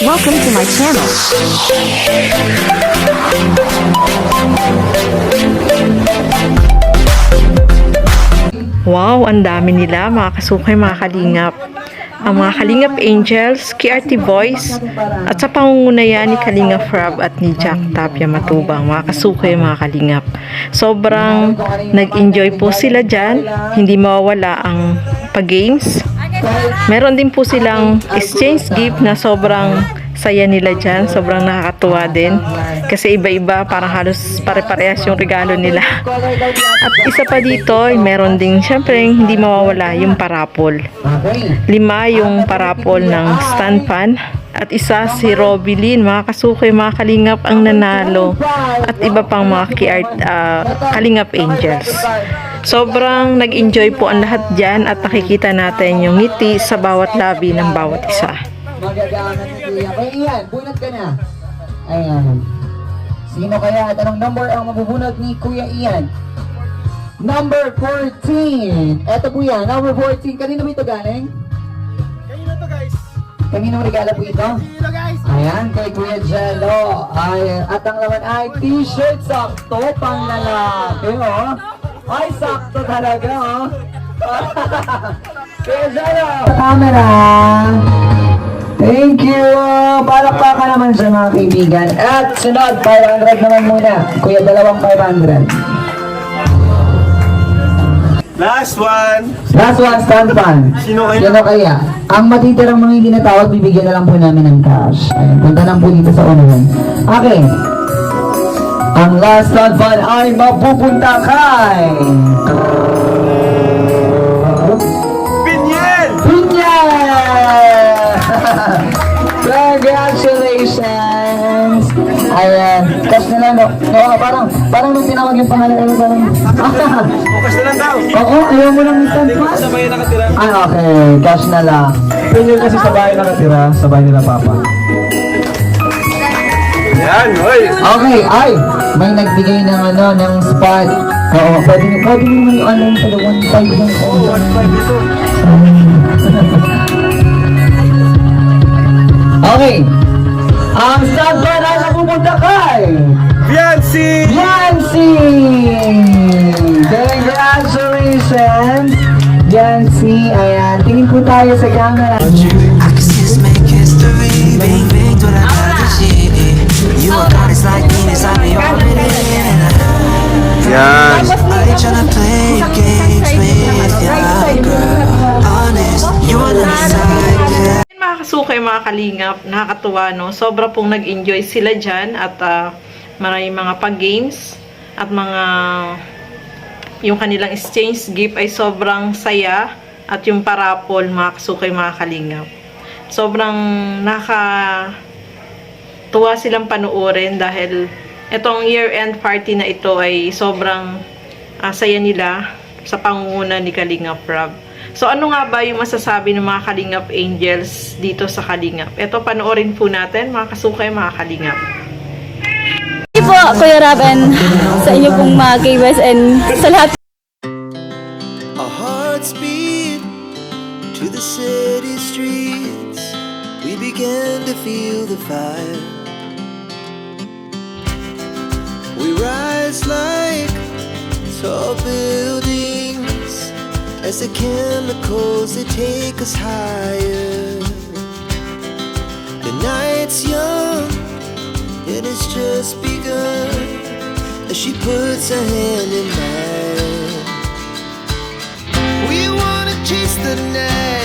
Welcome to my channel. Wow, ang dami nila mga kasukay, mga kalingap. Ang mga Kalingap Angels, KRT Boys, at sa pangunguna yan ni Kalingap Rob at ni Jack Tapia Matubang, mga kasukay, mga kalingap. Sobrang nag-enjoy po sila dyan, hindi mawawala ang pag-games. Meron din po silang exchange gift na sobrang saya nila dyan, sobrang nakakatuwa din kasi iba-iba, parang halos pare-parehas yung regalo nila. At isa pa dito, meron din syempre hindi mawawala yung parapol. 5 yung parapol ng stand fan at isa si Robilyn, mga kasukay, mga kalingap ang nanalo, at iba pang mga Kalingap Angels. Sobrang nag-enjoy po ang lahat dyan at nakikita natin yung ngiti sa bawat labi ng bawat isa. Magagamit ni Kuya. Kaya Ian, bunot ka na. Ayan. Sino kaya at anong number ang mabubunot ni Kuya Ian? Number 14. Eto Kuya, number 14. Kanino ba ito galing? Kanino to, guys? Kaninong regalo po ito? Kanino, guys? Ayan, kay Kuya Jello. Ayan. At ang laman ay t-shirt, sakto, pang lalaki, oh. Ay, sakto talaga, oh. Kuya Jello. Camera. Thank you! Palakpakan naman sa mga kaibigan. At sunod, 500 naman muna. Kuya, dalawang 500. Last one. Last one, stand fan. Sino kaya? Sino kaya? Ang matitirang mga hindi natawag, bibigyan na lang po namin ng cash. Ayan, punta lang po dito sa unahan. Okay. Ang last stand fan ay mapupunta kay... Pinyen! Congratulations! Ayan, cash na lang, no? Oo, parang nung tinawag yung pangalan, parang... Bukas na lang daw. Oo, ayaw mo lang stand pass? Sa bayan nakatira. Ah, okay, cash na lang. Pinyo kasi sa bahay nakatira, sa bahay nila Papa. Yan, hoy. Okay, ay, may nagbigay ng ng spot. Oo, pwede naman yung online sa 1.5 lang. Okay. Ang stand ba na napupunta kay Fiancé! Yancy! Congratulations! Yancy, ayan. Tingin po tayo sa camera. Axis make history, bang bang to the shit. You are goddess like Venus, I'm the orbiting. Yan. I ain't tryna play games with ya, girl. Honest, you are the side. Mga kasukay, mga kalingap, nakakatuwa, no? Sobra pong nag-enjoy sila dyan at maraming mga pag-games at mga yung kanilang exchange gift ay sobrang saya, at yung parapol, mga kasukay, mga kalingap, sobrang nakatuwa silang panuorin dahil itong year-end party na ito ay sobrang saya nila sa pangunguna ni Kalingap Rob. So, ano nga ba yung masasabi ng mga Kalingap Angels dito sa Kalingap? Ito, panoorin po natin, mga kasukay, mga Kalingap. Thank you po, Kuya Rob, and sa inyo pong mga K-Boys, and sa lahat. Our hearts beat to the city streets. We began to feel the fire. We rise like tall buildings as the chemicals, they take us higher. The night's young, and it's just begun as she puts her hand in mine. We wanna chase the night.